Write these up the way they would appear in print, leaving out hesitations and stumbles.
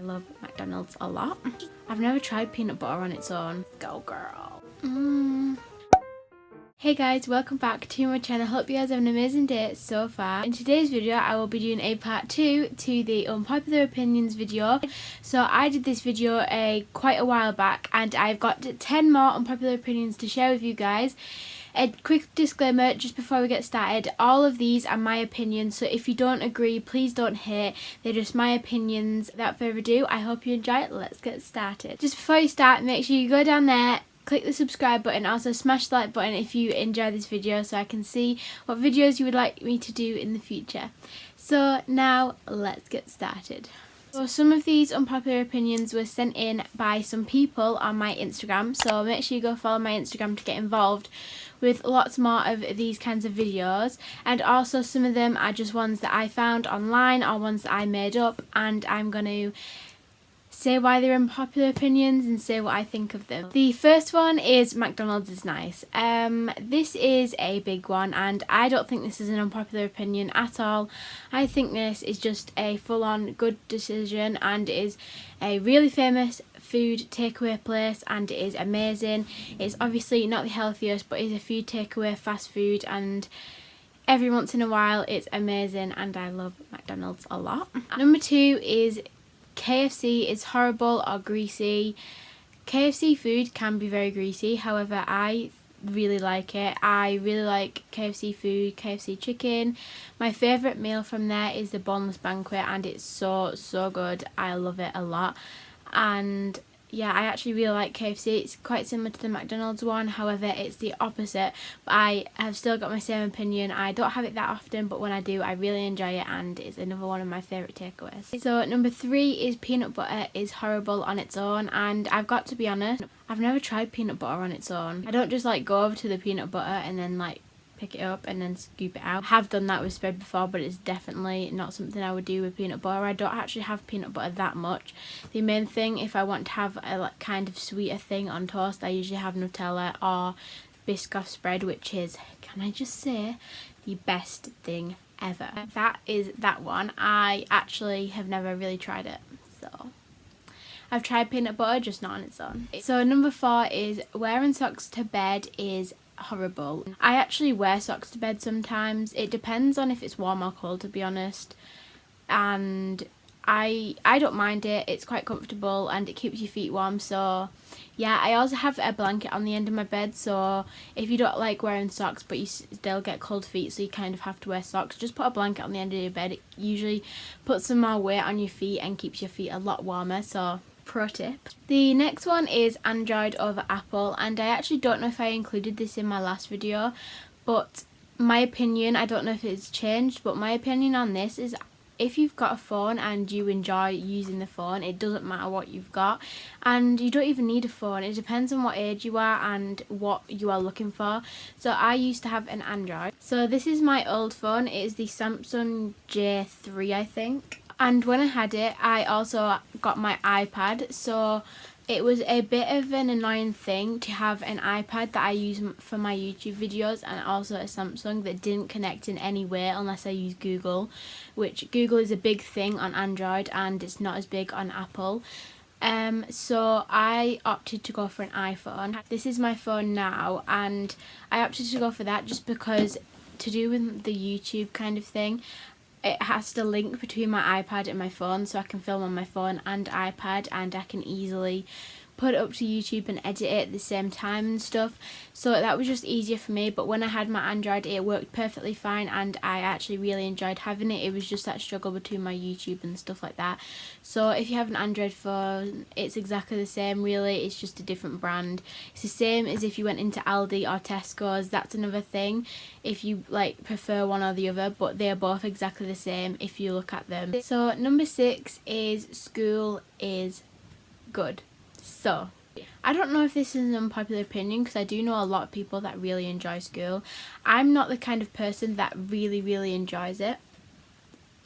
love McDonald's a lot. I've never tried peanut butter on its own. Go girl. Hey guys, welcome back to my channel. Hope you guys have an amazing day so far. In today's video I will be doing a part 2 to the unpopular opinions video. So I did this video quite a while back and I've got 10 more unpopular opinions to share with you guys. A quick disclaimer just before we get started, all of these are my opinions, so if you don't agree please don't hate, they're just my opinions. Without further ado, I hope you enjoy it. Let's get started. Just before you start, make sure you go down there, click the subscribe button, also smash the like button if you enjoy this video so I can see what videos you would like me to do in the future. So now let's get started. So some of these unpopular opinions were sent in by some people on my Instagram, so make sure you go follow my Instagram to get involved with lots more of these kinds of videos. And also some of them are just ones that I found online or ones that I made up, and I'm going to say why they're unpopular opinions and say what I think of them. The first one is McDonald's is nice. This is a big one and I don't think this is an unpopular opinion at all. I think this is just a full-on good decision and it is a really famous food takeaway place and it is amazing. It's obviously not the healthiest, but it's a food takeaway, fast food, and every once in a while it's amazing and I love McDonald's a lot. Number 2 is KFC is horrible or greasy. KFC food can be very greasy, however I really like it. I really like KFC food, KFC chicken. My favourite meal from there is the Boneless Banquet and it's so good. I love it a lot. And yeah, I actually really like KFC. It's quite similar to the McDonald's one, however it's the opposite, but I have still got my same opinion. I don't have it that often, but when I do I really enjoy it and it's another one of my favourite takeaways. So number 3 is peanut butter is horrible on its own, and I've got to be honest, I've never tried peanut butter on its own. I don't just like go over to the peanut butter and then like pick it up and then scoop it out. I have done that with spread before, but it's definitely not something I would do with peanut butter. I don't actually have peanut butter that much. The main thing, if I want to have a like kind of sweeter thing on toast, I usually have Nutella or Biscoff spread, which is, can I just say, the best thing ever. That is that one. I actually have never really tried it, so I've tried peanut butter, just not on its own. So number 4 is wearing socks to bed is horrible. I actually wear socks to bed sometimes. It depends on if it's warm or cold, to be honest, and I don't mind it. It's quite comfortable and it keeps your feet warm. So yeah, I also have a blanket on the end of my bed, so if you don't like wearing socks but you still get cold feet, so you kind of have to wear socks, just put a blanket on the end of your bed. It usually puts some more weight on your feet and keeps your feet a lot warmer. So pro tip. The next one is Android over Apple, and I actually don't know if I included this in my last video, but my opinion, I don't know if it's changed, but my opinion on this is if you've got a phone and you enjoy using the phone, it doesn't matter what you've got, and you don't even need a phone. It depends on what age you are and what you are looking for. So I used to have an Android. So this is my old phone. It is the Samsung J3, I think. And when I had it, I also got my iPad, so it was a bit of an annoying thing to have an iPad that I use for my YouTube videos and also a Samsung that didn't connect in any way unless I use Google, which Google is a big thing on Android and it's not as big on Apple. So I opted to go for an iPhone. This is my phone now, and I opted to go for that just because, to do with the YouTube kind of thing, it has to link between my iPad and my phone, so I can film on my phone and iPad, and I can easily put it up to YouTube and edit it at the same time and stuff. So that was just easier for me. But when I had my Android, it worked perfectly fine and I actually really enjoyed having it. It was just that struggle between my YouTube and stuff like that. So if you have an Android phone, it's exactly the same really, it's just a different brand. It's the same as if you went into Aldi or Tesco's. That's another thing, if you like prefer one or the other, but they are both exactly the same if you look at them. So number 6 is school is good. So I don't know if this is an unpopular opinion because I do know a lot of people that really enjoy school. I'm not the kind of person that really enjoys it.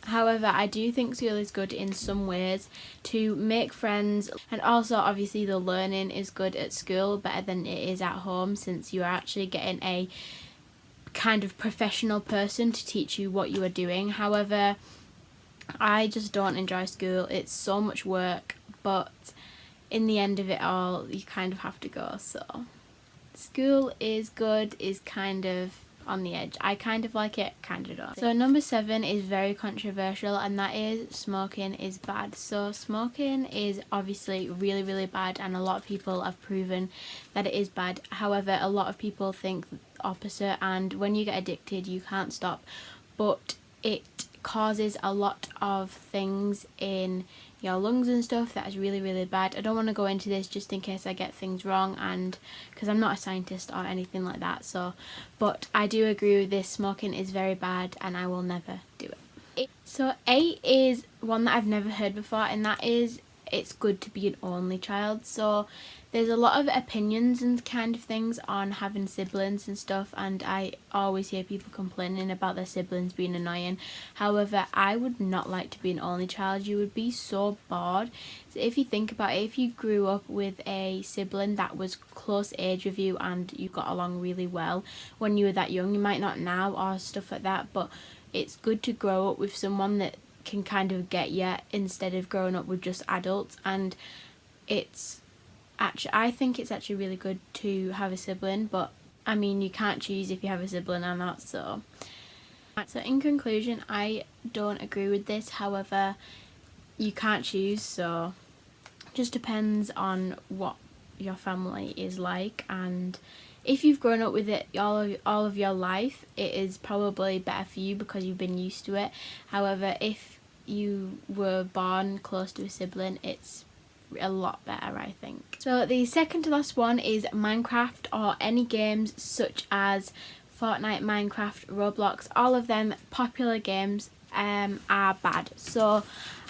However, I do think school is good in some ways to make friends, and also obviously the learning is good at school, better than it is at home, since you are actually getting a kind of professional person to teach you what you are doing. However, I just don't enjoy school. It's so much work, but in the end of it all, you kind of have to go. So school is good, is kind of on the edge. I kind of like it, kind of don't. So number 7 is very controversial, and that is smoking is bad. So smoking is obviously really, really bad, and a lot of people have proven that it is bad. However, a lot of people think the opposite, and when you get addicted you can't stop, but it causes a lot of things in your lungs and stuff that is really, really bad. I don't want to go into this just in case I get things wrong, and because I'm not a scientist or anything like that, so but I do agree with this. Smoking is very bad and I will never do it. So 8 is one that I've never heard before, and that is it's good to be an only child. So there's a lot of opinions and kind of things on having siblings and stuff, and I always hear people complaining about their siblings being annoying. However, I would not like to be an only child. You would be so bored. So if you think about it, if you grew up with a sibling that was close age with you and you got along really well when you were that young, you might not now or stuff like that, but it's good to grow up with someone that can kind of get you instead of growing up with just adults. And it's actually, I think it's actually really good to have a sibling, but I mean, you can't choose if you have a sibling or not. So in conclusion, I don't agree with this. However, you can't choose, so just depends on what your family is like, and if you've grown up with it all of your life, it is probably better for you because you've been used to it. However, if you were born close to a sibling, it's a lot better, I think. So the second to last one is Minecraft, or any games such as Fortnite, Minecraft, Roblox. All of them popular games are bad. So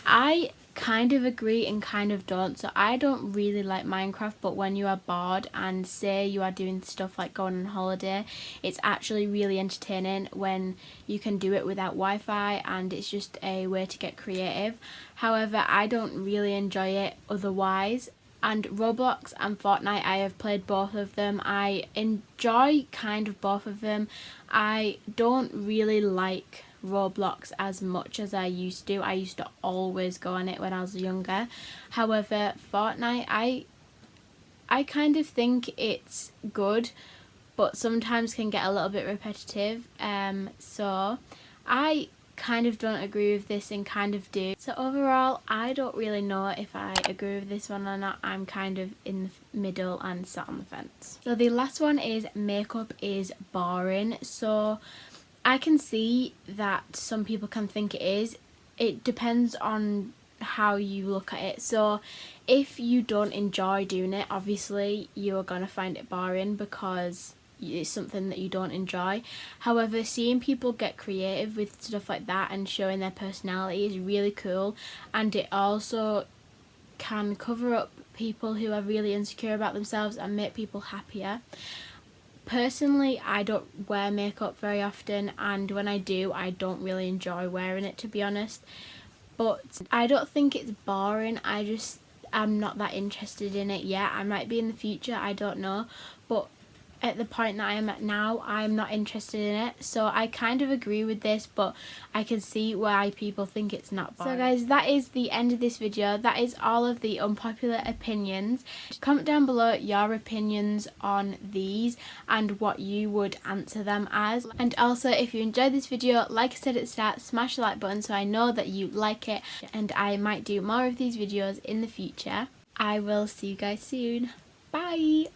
I kind of agree and kind of don't. So I don't really like Minecraft, but when you are bored and say you are doing stuff like going on holiday, it's actually really entertaining when you can do it without Wi-Fi, and it's just a way to get creative. However, I don't really enjoy it otherwise. And Roblox and Fortnite, I have played both of them. I enjoy kind of both of them. I don't really like Roblox as much as I used to. I used to always go on it when I was younger. However, Fortnite, I kind of think it's good, but sometimes can get a little bit repetitive. So I kind of don't agree with this and kind of do. So overall, I don't really know if I agree with this one or not. I'm kind of in the middle and sat on the fence. So the last one is makeup is boring. So I can see that some people can think it is. It depends on how you look at it. So if you don't enjoy doing it, obviously you're gonna find it boring because it's something that you don't enjoy. However, seeing people get creative with stuff like that and showing their personality is really cool, and it also can cover up people who are really insecure about themselves and make people happier. Personally, I don't wear makeup very often, and when I do, I don't really enjoy wearing it, to be honest. But I don't think it's boring, I'm not that interested in it yet. I might be in the future, I don't know, but at the point that I am at now, I'm not interested in it. So I kind of agree with this, but I can see why people think it's not boring. So guys, that is the end of this video. That is all of the unpopular opinions. Comment down below your opinions on these and what you would answer them as. And also, if you enjoyed this video, like I said at the start, smash the like button so I know that you like it, and I might do more of these videos in the future. I will see you guys soon. Bye!